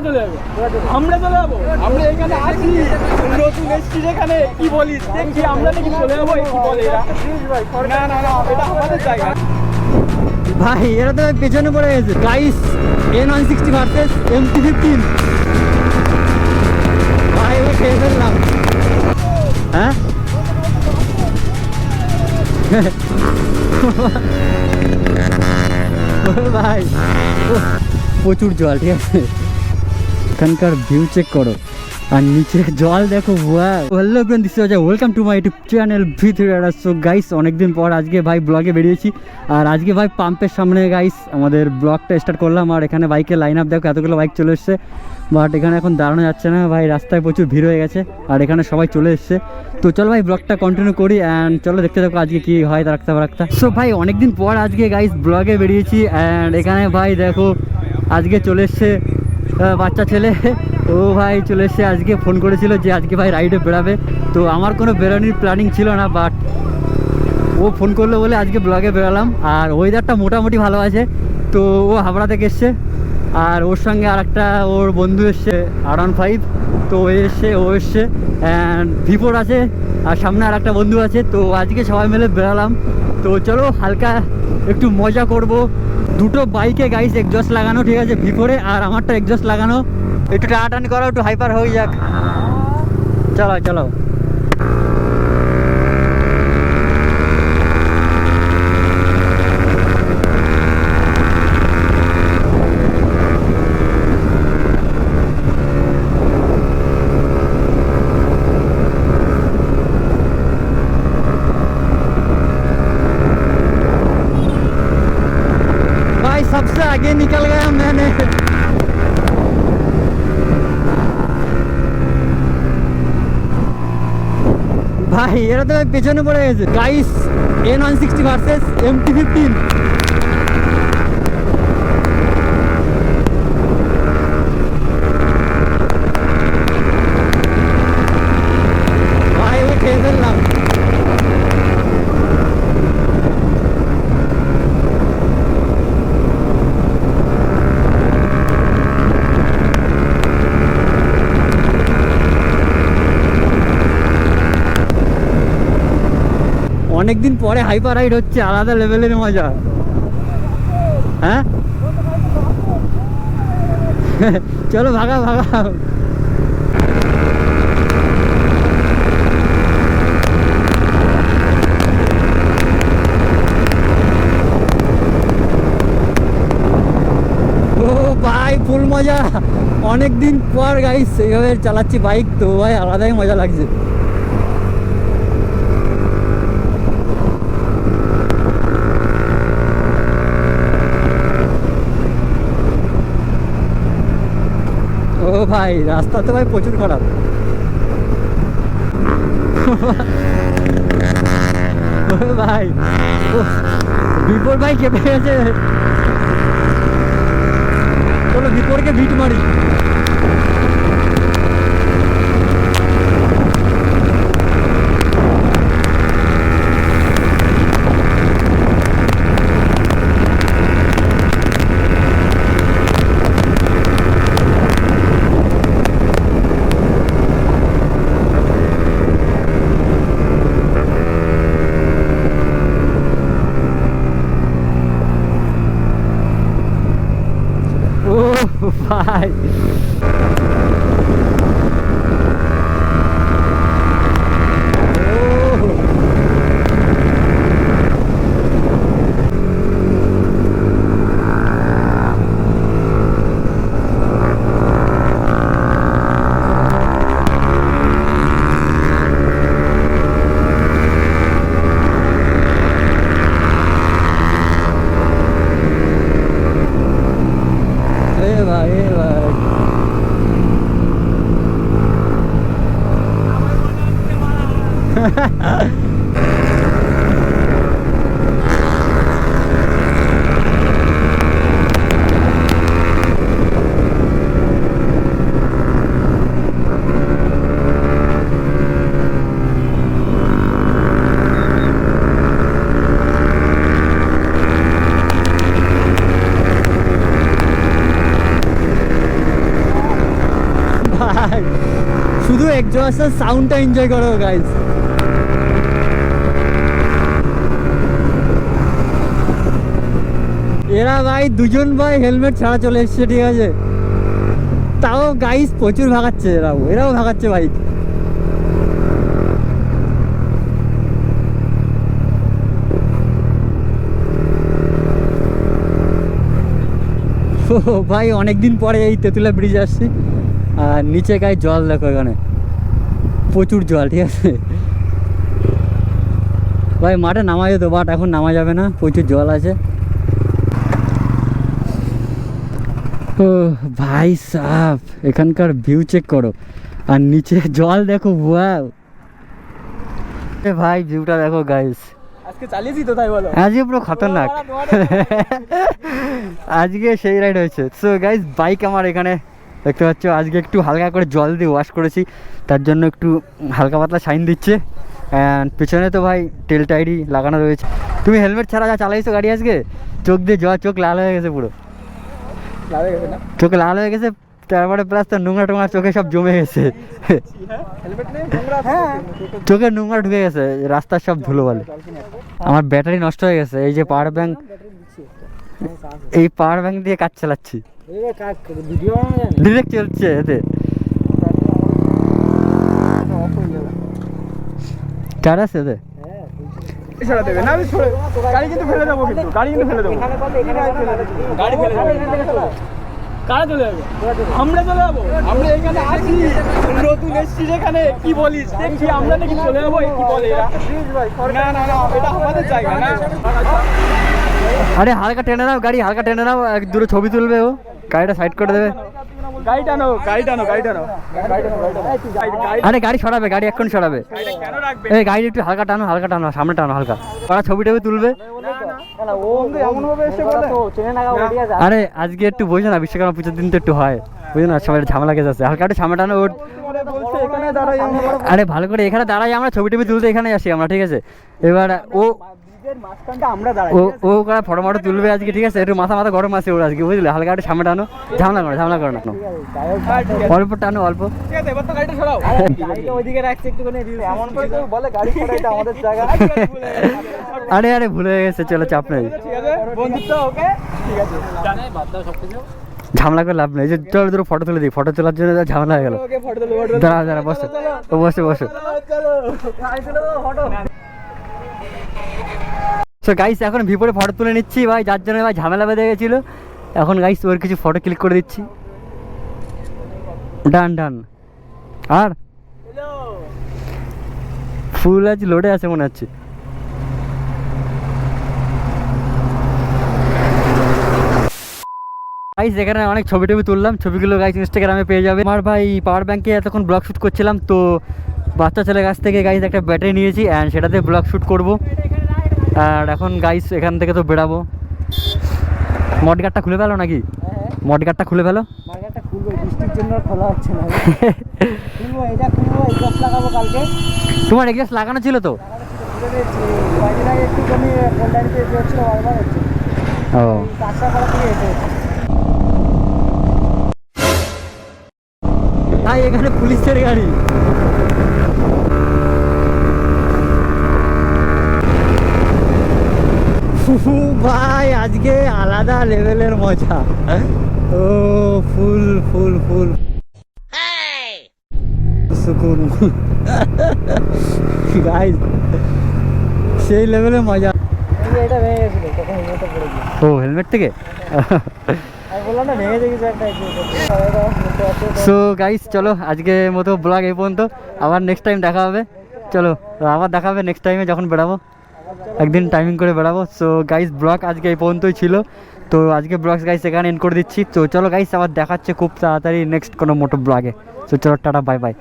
চলে যাবে, আমরা চলে যাবো। আমরা এখানে আছি, নতুন এসছি যেখানে, কি বলিস দেখছি আমরা নাকি চলে যাবো, কি বলে এরা? না না না, এটা আমাদের জায়গা ভাই। এরা তো পেছনে পড়ে গেছে গাইস। N160 ভার্সেস MT-15 ভাই, ও খেয়ে ফেললাম। হ্যাঁ ভাই, প্রচুর জল, ঠিক আছে। এখানকার ভিউ চেক করো, আর নিচে জল দেখো। Hello friend, this is Ajay, welcome to my YouTube channel V3 rider. So guys, অনেকদিন পর আজকে ভাই ব্লগে বেরিয়েছি। আর আজকে ভাই পাম্পের সামনে গাইস আমাদের ব্লগটা স্টার্ট করলাম। আর এখানে বাইকের লাইন আপ দেখো, এতগুলো বাইক চলে এসছে। বাট এখানে এখন দাঁড়ানো যাচ্ছে না ভাই, রাস্তায় প্রচুর ভিড় হয়ে গেছে। আর এখানে সবাই চলে এসছে। তো চলো ভাই ব্লগটা কন্টিনিউ করি, অ্যান্ড চলো দেখতে থাকো আজকে কি হয় রাখতে। সো ভাই অনেকদিন পর আজকে গাইস ব্লগে বেরিয়েছি। অ্যান্ড এখানে ভাই দেখো আজকে চলে এসছে বাচ্চা ছেলে। ও ভাই চলে এসছে, আজকে ফোন করেছিল যে আজকে ভাই রাইডে বেরাবে। তো আমার কোনো বেরোনোর প্ল্যানিং ছিল না, বাট ও ফোন করলো বলে আজকে ব্লগে বেরালাম। আর ওয়েদারটা মোটামুটি ভালো আছে। তো ও হাবড়া থেকে এসছে, আর ওর সঙ্গে আর একটা ওর বন্ধু এসছে R15। তো ও এসছে অ্যান্ড V4 আছে, আর সামনে আর একটা বন্ধু আছে। তো আজকে সবাই মিলে বেরালাম। তো চলো হালকা একটু মজা করব। দুটো বাইকে গাইস এক্সজস্ট লাগানো, ঠিক আছে, V4-এ, আর আমারটা এক্সজস্ট লাগানো। একটু টানাটানি করো, একটু হাইপার হয়ে যাক। চলো চলো। भाई सबसे आगे निकल गया मैंने। ভাই এরা তো পেছনে পড়ে গেছে গাইস। N160 ভার্সেস MT-15 ভাই, ও খেয়ে ফেললাম। অনেকদিন পরে হাইপার রাইড হচ্ছে, আলাদা লেভেলের মজা। হ্যাঁ চলো ভাগা ভাগা। ও ভাই ফুল মজা। অনেকদিন পর গাইস এইভাবে চালাচ্ছি বাইক, তো ভাই আলাদাই মজা লাগছে। ও ভাই রাস্তা তো ভাই প্রচুর খারাপ। ও ভাই V4 ভাই কেঁপে গেছে। চলো V4-কে বিট মারি। ও ভাই ভাই শুধু এক্সস্টের সাউন্ডটা এনজয় করো গাইস। এরা ভাই দুজন ভাই হেলমেট ছাড়া চলে এসছে, ঠিক আছে, তাও গাইস প্রচুর ভাগাচ্ছে, এরাও ভাগাচ্ছে বাইক। ও ভাই অনেকদিন পরে এই তেঁতুলা ব্রিজ আসছি, আর নিচে গায়ে জল দেখো, এখানে প্রচুর জল, ঠিক আছে ভাই। মাঠে নামা যেত, বাট এখন নামা যাবে না, প্রচুর জল আছে। ও ভাই সাহ, এখানকার ভিউ চেক করো, আর নিচে জল দেখো, ওয়াও ভাই ভিউটা দেখো গাইস। আজকে চালিয়েছি তো, তাই বলো। আজকে পুরো খতরনাক, আজকে সেই রাইড হয়েছে। সো গাইস বাইক আমার এখানে দেখতে পাচ্ছ, আজকে একটু হালকা করে জল দিয়ে ওয়াশ করেছি, তার জন্য একটু হালকা পাতলা শাইন দিচ্ছে। অ্যান্ড পিছনে তো ভাই টেল টাইডি লাগানো রয়েছে। তুমি হেলমেট ছাড়া যা চালাইছো গাড়ি আজকে, চোখ দিয়ে জল, চোখ লাল হয়ে গেছে পুরো, চোখ লাল হয়ে গেছে, তারপরে প্লাস তো নোংরা টোংরা চোখে সব জমে গেছে, চোখে নোংরা ঢুকে গেছে, রাস্তার সব ধুলো বলে। আমার ব্যাটারি নষ্ট হয়ে গেছে, এই যে পাওয়ার ব্যাংক, এই পাওয়ার ব্যাংক দিয়ে কাজ চালাচ্ছি, ডিরেক্ট চলছে এতে। চার আছে এতে, গাড়ি কিন্তু ফেলে দেবো, গাড়ি কিন্তু ফেলে দেবো, গাড়ি ফেলে দেবো। কারা চলে যাবে? আমরা চলে যাবো, আমরা এখানে আছি, নতুন এসছি যেখানে, কি বলিস, দেখছি আমরা নাকি চলে যাবো, কি বলে এরা? না না না, এটা আমাদের জায়গা না। আরে হালকা টেনে নাও গাড়ি, হালকা টেনে নাও, এক দূরে ছবি তুলবে, ও গাড়িটা সাইড করে দেবে। গাড়ি টানো, গাড়ি টানো, গাড়ি টানো, আরে গাড়ি সরাবে, গাড়ি এখন সরাবে, কেন রাখবে? এই গাড়ি একটু হালকা টানো, হালকা টানো, সামনে টানো হালকা, ওরা ছবি টবি তুলবে। আরে আজকে একটু বোঝো না, বিশ্বকর্মা পুজোর দিন তো একটু হয়, বুঝো না, সবাই ঝামেলা গেছে, হালকা একটু সামনে টানো। ওর আরে ভালো করে এখানে দাঁড়াই, আমরা ছবি টবি তুলতে এখানে আসি আমরা, ঠিক আছে। এবার ও ফটো মটো তুলবে আজকে, ঠিক আছে, একটু মাথা গরম আছে ওর আজকে, বুঝলে, হালকা একটু সামনে টানো, ঝামেলা করো না, অল্প টানো, অল্প। আরে আরে ভুলে গেছে, চলো চাপ নেই, ঝামেলা করে লাভ নেই। যে চলো তোর ফটো তুলে দিই, ফটো তোলার জন্য ঝামেলা হয়ে গেল। দাঁড়া বসো, বসো। সো গাইস এখন ভিপরে ফটো তুলে নিচ্ছি ভাই, যার জন্য ভাই ঝামেলা বেঁধে গেছিলো। এখন গাইস ওর কিছু ফটো ক্লিক করে দিচ্ছি, ডান। আর ফুল আজ লোডে আছে মনে হচ্ছে। গাইস এখানে অনেক ছবি টবি তুললাম, ছবিগুলো গাইস ইনস্টাগ্রামে পেয়ে যাবে। আমার ভাই পাওয়ার ব্যাংকে এতক্ষণ ব্লগ শ্যুট করছিলাম, তো বাচ্চা ছেলের কাছ থেকে গাইস একটা ব্যাটারি নিয়েছি, অ্যান্ড সেটাতে ব্লগ শ্যুট করবো। আর এখন গাইস এখান থেকে তো বেরাবো। মডগার্ডটা খুলে ফেলো নাকি? মডগার্ডটা খুলে ফেলো। তোমার এক্সাস্ট লাগানো ছিল তো? ও ভাই এখানে পুলিশের গাড়ি। ভাই আজকে আলাদা লেভেলের মজা। ও ফুল সুকুন গাইস, সেই লেভেলের মজা। ও হেলমেট থেকে সো গাইস চলো আজকে মতো ব্লগ এই পর্যন্ত, আবার নেক্সট টাইম দেখা হবে। চলো আবার দেখা হবে নেক্সট টাইমে যখন বেরাবো, একদিন টাইমিং করে বেরাবো। সো গাইস ব্লগ আজকে এই পর্যন্তই ছিল, তো আজকে ব্লগ গাইস এখানে এন্ড করে দিচ্ছি। তো চলো গাইস আবার দেখাচ্ছে খুব তাড়াতাড়ি নেক্সট কোনো মোটো ব্লগে। সো চলো টাটা, বাই বাই।